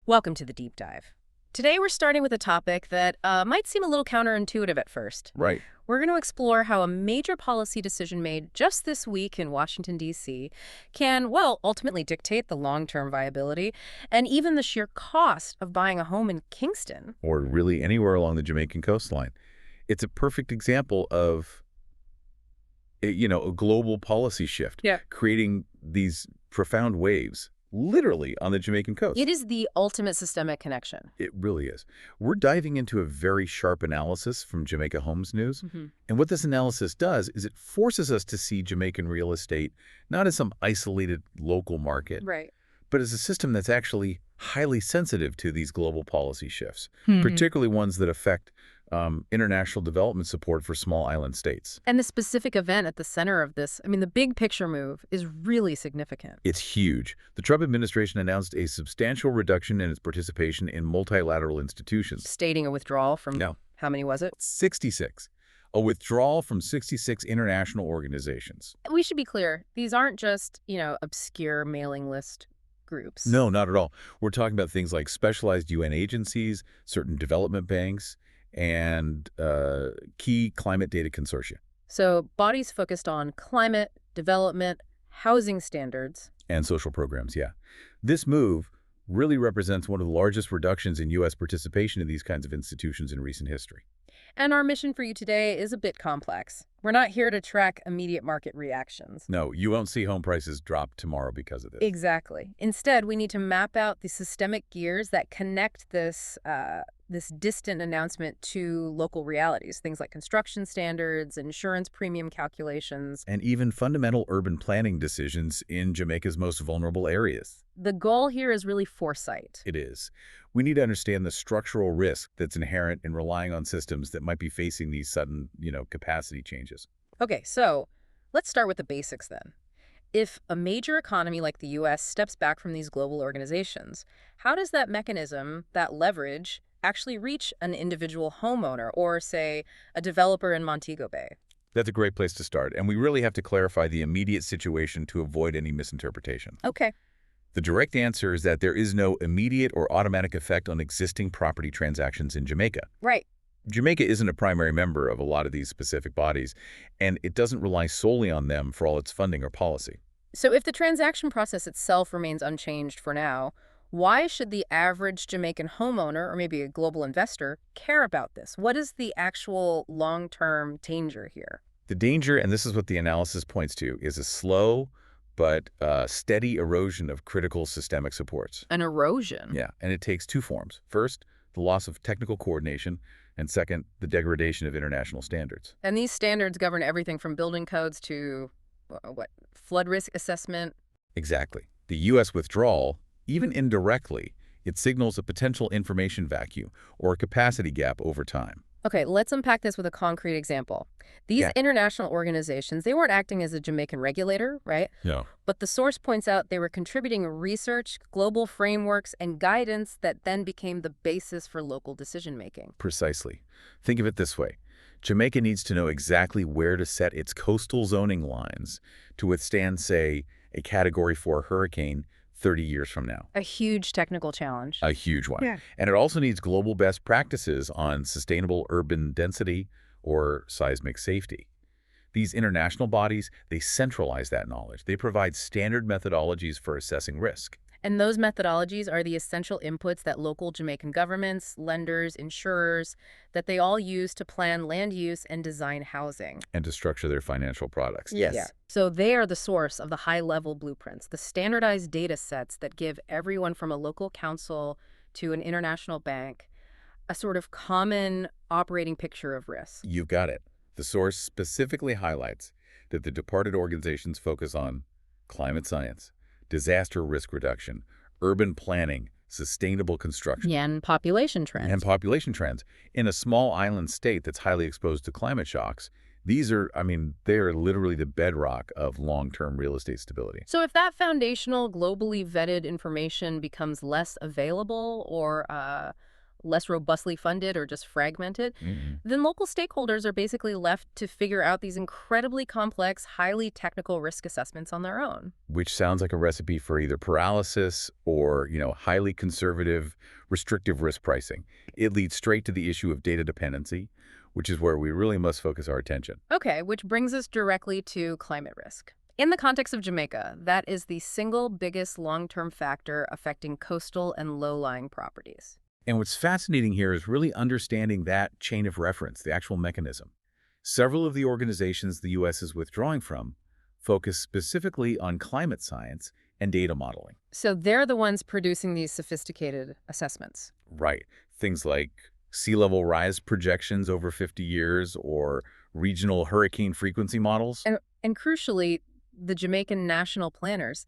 Welcome to the deep dive. Today we're starting with a topic that might seem a little counterintuitive at first. Right. We're going to explore how a major policy decision made just this week in Washington, D.C. can, well, ultimately dictate the long-term viability and even the sheer cost of buying a home in Kingston. Or really anywhere along the Jamaican coastline. It's a perfect example of, a global policy shift, Yeah. creating these profound waves, literally on the Jamaican coast. It is the ultimate systemic connection. It really is. We're diving into a very sharp analysis from Jamaica Homes News. And what this analysis does is it forces us to see Jamaican real estate not as some isolated local market, Right. but as a system that's actually highly sensitive to these global policy shifts, particularly ones that affect international development support for small island states. And the specific event at the center of this, the big picture move is really significant. It's huge. The Trump administration announced a substantial reduction in its participation in multilateral institutions. Stating a withdrawal from, No. how many was it? 66. A withdrawal from 66 international organizations. We should be clear. These aren't just, obscure mailing list groups. No, not at all. We're talking about things like specialized UN agencies, certain development banks, and key climate data consortia. So bodies focused on climate, development, housing standards. And social programs, yeah. This move really represents one of the largest reductions in U.S. participation in these kinds of institutions in recent history. And our mission for you today is a bit complex. We're not here to track immediate market reactions. No, you won't see home prices drop tomorrow because of this. Exactly. Instead, we need to map out the systemic gears that connect this distant announcement to local realities, things like construction standards, insurance premium calculations. And even fundamental urban planning decisions in Jamaica's most vulnerable areas. The goal here is really foresight. It is. We need to understand the structural risk that's inherent in relying on systems that might be facing these sudden, capacity changes. Okay, so let's start with the basics then. If a major economy like the U.S. steps back from these global organizations, how does that mechanism, that leverage, actually reach an individual homeowner or, say, a developer in Montego Bay? That's a great place to start, and we really have to clarify the immediate situation to avoid any misinterpretation. Okay. The direct answer is that there is no immediate or automatic effect on existing property transactions in Jamaica. Right. Jamaica isn't a primary member of a lot of these specific bodies, and it doesn't rely solely on them for all its funding or policy. So if the transaction process itself remains unchanged for now, why should the average Jamaican homeowner, or maybe a global investor, care about this? What is the actual long-term danger here? The danger, and this is what the analysis points to, is a slow but steady erosion of critical systemic supports. An erosion? Yeah, and it takes two forms. First, the loss of technical coordination, and second, the degradation of international standards. And these standards govern everything from building codes to, flood risk assessment? Exactly. The U.S. withdrawal, even indirectly, it signals a potential information vacuum or a capacity gap over time. Okay, let's unpack this with a concrete example. These Yeah. international organizations, they weren't acting as a Jamaican regulator, right? Yeah. But the source points out they were contributing research, global frameworks, and guidance that then became the basis for local decision-making. Precisely. Think of it this way. Jamaica needs to know exactly where to set its coastal zoning lines to withstand, say, a Category 4 hurricane 30 years from now. A huge technical challenge. A huge one. Yeah. And it also needs global best practices on sustainable urban density or seismic safety. These international bodies, they centralize that knowledge. They provide standard methodologies for assessing risk. And those methodologies are the essential inputs that local Jamaican governments, lenders, insurers, that they all use to plan land use and design housing. And to structure their financial products. Yes. Yeah. So they are the source of the high-level blueprints, the standardized data sets that give everyone from a local council to an international bank a sort of common operating picture of risk. You've got it. The source specifically highlights that the departed organizations focus on climate science, disaster risk reduction, urban planning, sustainable construction. Yeah, and population trends. And population trends. In a small island state that's highly exposed to climate shocks, these are, they are literally the bedrock of long-term real estate stability. So if that foundational, globally vetted information becomes less available or less robustly funded or just fragmented, Mm. then local stakeholders are basically left to figure out these incredibly complex, highly technical risk assessments on their own. Which sounds like a recipe for either paralysis or, highly conservative, restrictive risk pricing. It leads straight to the issue of data dependency, which is where we really must focus our attention. Okay, which brings us directly to climate risk. In the context of Jamaica, that is the single biggest long-term factor affecting coastal and low-lying properties. And what's fascinating here is really understanding that chain of reference, the actual mechanism. Several of the organizations the U.S. is withdrawing from focus specifically on climate science and data modeling. So they're the ones producing these sophisticated assessments. Right. Things like sea level rise projections over 50 years or regional hurricane frequency models. And crucially, the Jamaican national planners,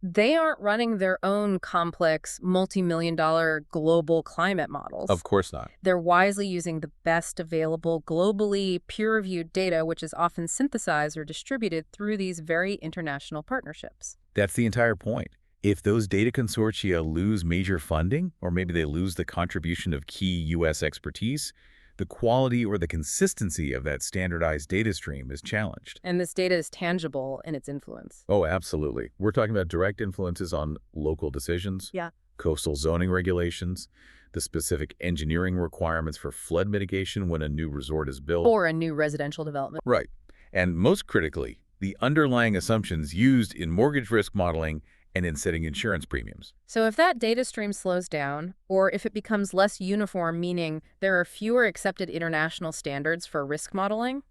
they aren't running their own complex multi-million-dollar global climate models. Of course not. They're wisely using the best available globally peer-reviewed data, which is often synthesized or distributed through these very international partnerships. That's the entire point. If those data consortia lose major funding, or maybe they lose the contribution of key U.S. expertise, the quality or the consistency of that standardized data stream is challenged. And this data is tangible in its influence. Oh, absolutely. We're talking about direct influences on local decisions, Yeah. coastal zoning regulations, the specific engineering requirements for flood mitigation when a new resort is built. Or a new residential development. Right. And most critically, the underlying assumptions used in mortgage risk modeling and in setting insurance premiums. So if that data stream slows down, or if it becomes less uniform, meaning there are fewer accepted international standards for risk modeling,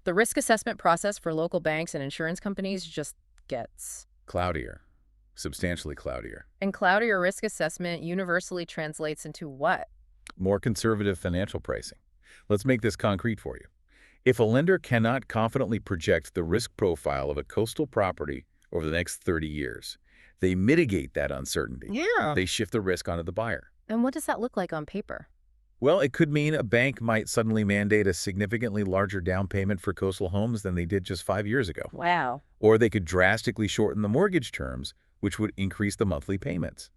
the risk assessment process for local banks and insurance companies just gets. Cloudier. Substantially cloudier. And cloudier risk assessment universally translates into what? More conservative financial pricing. Let's make this concrete for you. If a lender cannot confidently project the risk profile of a coastal property over the next 30 years, they mitigate that uncertainty. Yeah. They shift the risk onto the buyer. And what does that look like on paper? Well, it could mean a bank might suddenly mandate a significantly larger down payment for coastal homes than they did just 5 years ago. Wow. Or they could drastically shorten the mortgage terms, which would increase the monthly payments.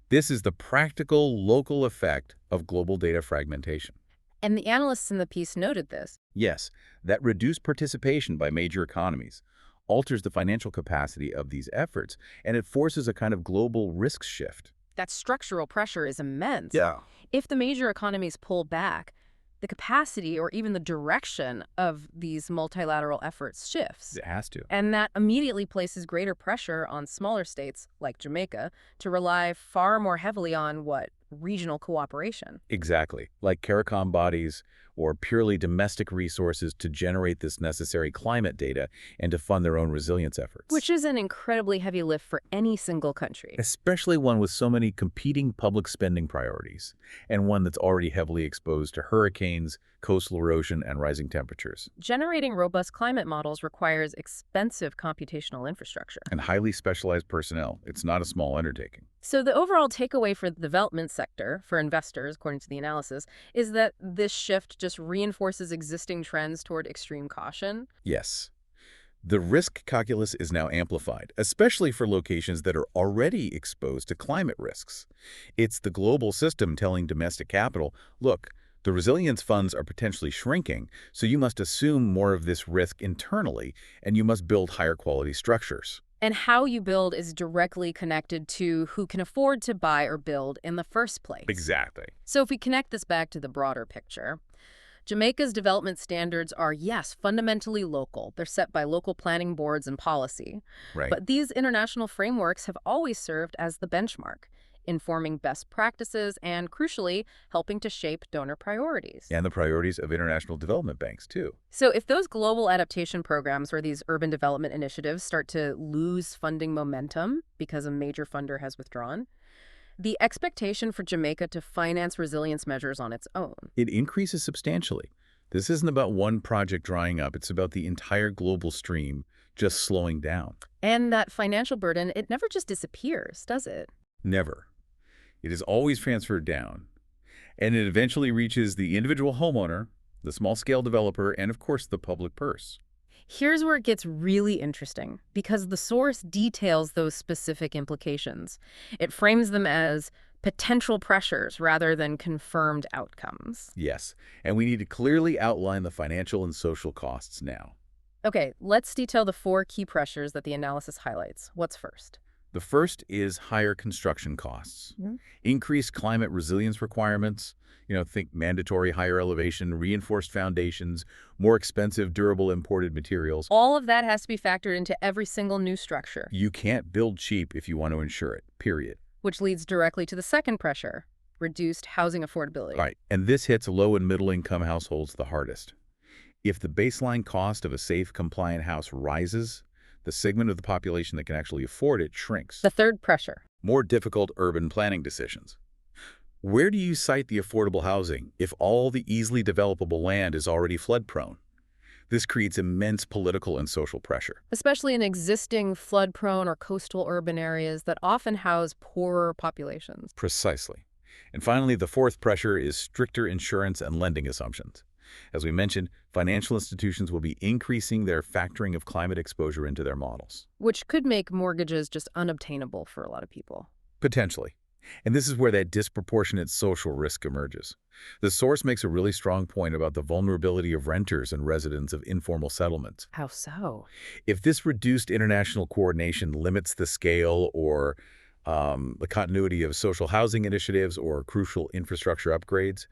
This is the practical local effect of global data fragmentation. And the analysts in the piece noted this. Yes, that reduced participation by major economies alters the financial capacity of these efforts, and it forces a kind of global risk shift. That structural pressure is immense. Yeah. If the major economies pull back, the capacity or even the direction of these multilateral efforts shifts. It has to. And that immediately places greater pressure on smaller states like Jamaica to rely far more heavily on what? Regional cooperation. Exactly. Like CARICOM bodies or purely domestic resources to generate this necessary climate data and to fund their own resilience efforts. Which is an incredibly heavy lift for any single country. Especially one with so many competing public spending priorities, and one that's already heavily exposed to hurricanes, coastal erosion, and rising temperatures. Generating robust climate models requires expensive computational infrastructure. And highly specialized personnel. It's not a small undertaking. So the overall takeaway for the development sector, for investors, according to the analysis, is that this shift just reinforces existing trends toward extreme caution. Yes. The risk calculus is now amplified, especially for locations that are already exposed to climate risks. It's the global system telling domestic capital, look, the resilience funds are potentially shrinking, so you must assume more of this risk internally, and you must build higher quality structures. And how you build is directly connected to who can afford to buy or build in the first place. Exactly. So if we connect this back to the broader picture, Jamaica's development standards are, yes, fundamentally local. They're set by local planning boards and policy. Right. But these international frameworks have always served as the benchmark, informing best practices and, crucially, helping to shape donor priorities. And the priorities of international development banks, too. So if those global adaptation programs or these urban development initiatives start to lose funding momentum because a major funder has withdrawn, the expectation for Jamaica to finance resilience measures on its own. It increases substantially. This isn't about one project drying up. It's about the entire global stream just slowing down. And that financial burden, it never just disappears, does it? Never. It is always transferred down. And it eventually reaches the individual homeowner, the small-scale developer, and of course the public purse. Here's where it gets really interesting, because the source details those specific implications. It frames them as potential pressures rather than confirmed outcomes. Yes, and we need to clearly outline the financial and social costs now. Okay, let's detail the four key pressures that the analysis highlights. What's first? The first is higher construction costs. Mhm. Increased climate resilience requirements, think mandatory higher elevation, reinforced foundations, more expensive durable imported materials. All of that has to be factored into every single new structure, You can't build cheap if you want to insure it, period. which leads directly to the second pressure, reduced housing affordability. Right, and this hits low and middle income households the hardest. If the baseline cost of a safe, compliant house rises, the segment of the population that can actually afford it shrinks. The third pressure. More difficult urban planning decisions. Where do you site the affordable housing if all the easily developable land is already flood-prone? This creates immense political and social pressure. Especially in existing flood-prone or coastal urban areas that often house poorer populations. Precisely. And finally, the fourth pressure is stricter insurance and lending assumptions. As we mentioned, financial institutions will be increasing their factoring of climate exposure into their models. Which could make mortgages just unobtainable for a lot of people. Potentially. And this is where that disproportionate social risk emerges. The source makes a really strong point about the vulnerability of renters and residents of informal settlements. How so? If this reduced international coordination limits the scale or the continuity of social housing initiatives or crucial infrastructure upgrades,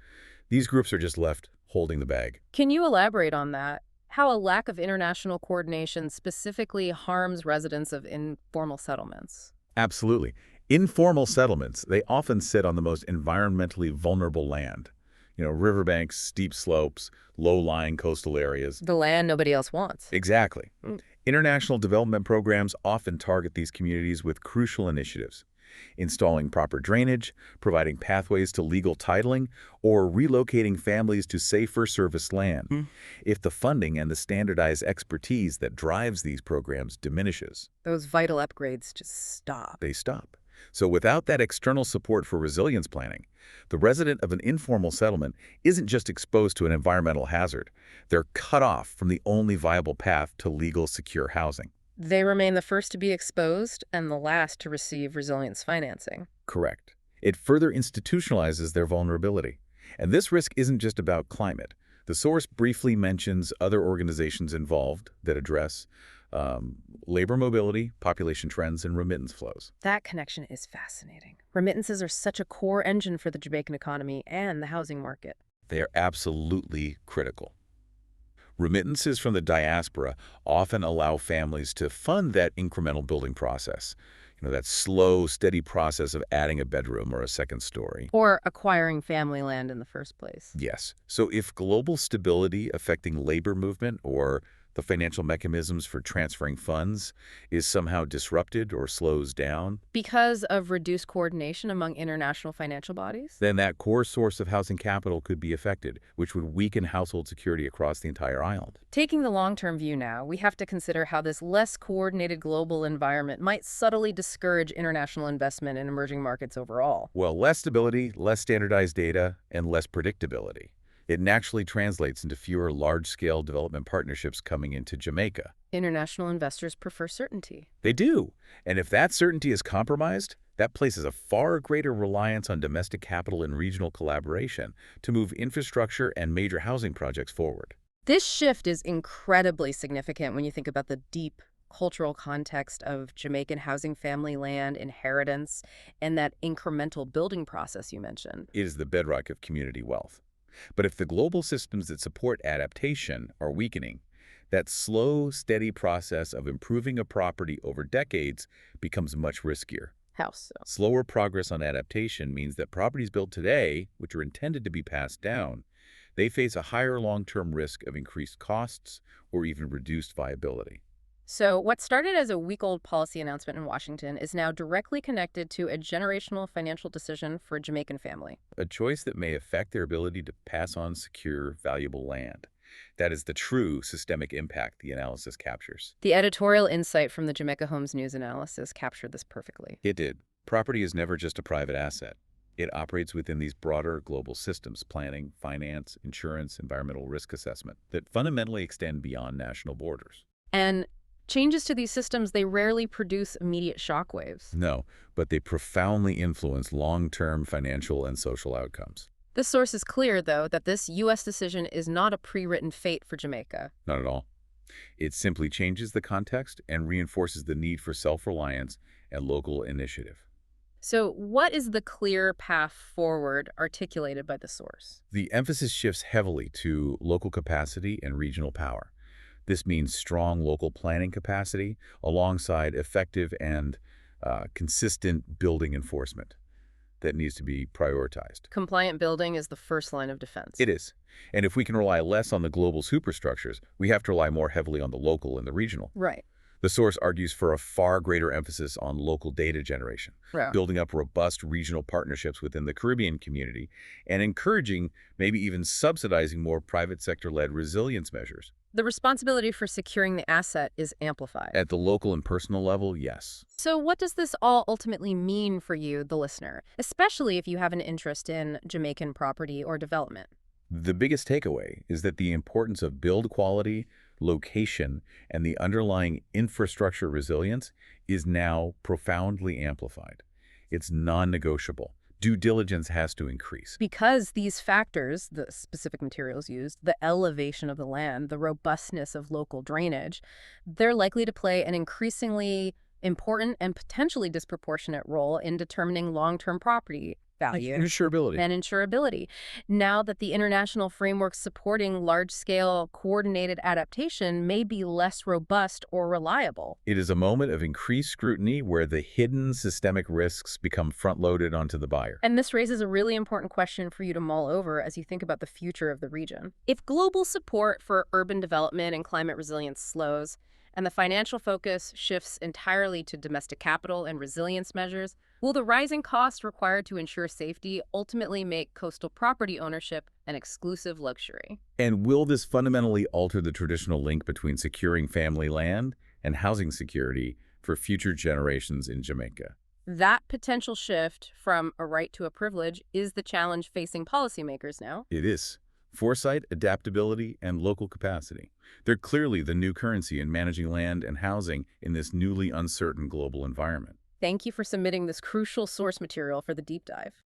these groups are just left holding the bag. Can you elaborate on that? How a lack of international coordination specifically harms residents of informal settlements? Absolutely. Informal settlements, they often sit on the most environmentally vulnerable land. Riverbanks, steep slopes, low-lying coastal areas. The land nobody else wants. Exactly. Mm. International development programs often target these communities with crucial initiatives, installing proper drainage, providing pathways to legal titling, or relocating families to safer service land. If the funding and the standardized expertise that drives these programs diminishes, Those vital upgrades just stop. they stop. So without that external support for resilience planning, the resident of an informal settlement isn't just exposed to an environmental hazard. They're cut off from the only viable path to legal, secure housing. They remain the first to be exposed and the last to receive resilience financing. Correct. It further institutionalizes their vulnerability. And this risk isn't just about climate. The source briefly mentions other organizations involved that address labor mobility, population trends, and remittance flows. That connection is fascinating. Remittances are such a core engine for the Jamaican economy and the housing market. They are absolutely critical. Remittances from the diaspora often allow families to fund that incremental building process, that slow, steady process of adding a bedroom or a second story. Or acquiring family land in the first place. Yes. So if global stability affecting labor movement or the financial mechanisms for transferring funds is somehow disrupted or slows down, Because of reduced coordination among international financial bodies? then that core source of housing capital could be affected, which would weaken household security across the entire island. Taking the long-term view now, we have to consider how this less coordinated global environment might subtly discourage international investment in emerging markets overall. Well, less stability, less standardized data, and less predictability. It naturally translates into fewer large-scale development partnerships coming into Jamaica. International investors prefer certainty. They do. And if that certainty is compromised, that places a far greater reliance on domestic capital and regional collaboration to move infrastructure and major housing projects forward. This shift is incredibly significant when you think about the deep cultural context of Jamaican housing family land inheritance and that incremental building process you mentioned. It is the bedrock of community wealth. But if the global systems that support adaptation are weakening, that slow, steady process of improving a property over decades becomes much riskier. How so? Slower progress on adaptation means that properties built today, which are intended to be passed down, they face a higher long-term risk of increased costs or even reduced viability. So what started as a week-old policy announcement in Washington is now directly connected to a generational financial decision for a Jamaican family. A choice that may affect their ability to pass on secure, valuable land. That is the true systemic impact the analysis captures. The editorial insight from the Jamaica Homes News analysis captured this perfectly. It did. Property is never just a private asset. It operates within these broader global systems, planning, finance, insurance, environmental risk assessment, that fundamentally extend beyond national borders. And Changes to these systems, they rarely produce immediate shockwaves. No, but they profoundly influence long-term financial and social outcomes. This source is clear, though, that this U.S. decision is not a pre-written fate for Jamaica. Not at all. It simply changes the context and reinforces the need for self-reliance and local initiative. So what is the clear path forward articulated by the source? The emphasis shifts heavily to local capacity and regional power. This means strong local planning capacity alongside effective and consistent building enforcement that needs to be prioritized. Compliant building is the first line of defense. It is. And if we can rely less on the global superstructures, we have to rely more heavily on the local and the regional. Right. The source argues for a far greater emphasis on local data generation, Yeah. building up robust regional partnerships within the Caribbean community, and encouraging, maybe even subsidizing more private sector-led resilience measures. The responsibility for securing the asset is amplified. At the local and personal level, yes. So what does this all ultimately mean for you, the listener, especially if you have an interest in Jamaican property or development? The biggest takeaway is that the importance of build quality, location, and the underlying infrastructure resilience is now profoundly amplified. It's non-negotiable. Due diligence has to increase. Because these factors, the specific materials used, the elevation of the land, the robustness of local drainage, they're likely to play an increasingly important and potentially disproportionate role in determining long-term property value Insurability. and insurability. Now that the international framework supporting large-scale coordinated adaptation may be less robust or reliable. It is a moment of increased scrutiny where the hidden systemic risks become front-loaded onto the buyer. And this raises a really important question for you to mull over as you think about the future of the region. If global support for urban development and climate resilience slows, and the financial focus shifts entirely to domestic capital and resilience measures, will the rising costs required to ensure safety ultimately make coastal property ownership an exclusive luxury? And will this fundamentally alter the traditional link between securing family land and housing security for future generations in Jamaica? That potential shift from a right to a privilege is the challenge facing policymakers now. It is. Foresight, adaptability, and local capacity. They're clearly the new currency in managing land and housing in this newly uncertain global environment. Thank you for submitting this crucial source material for the deep dive.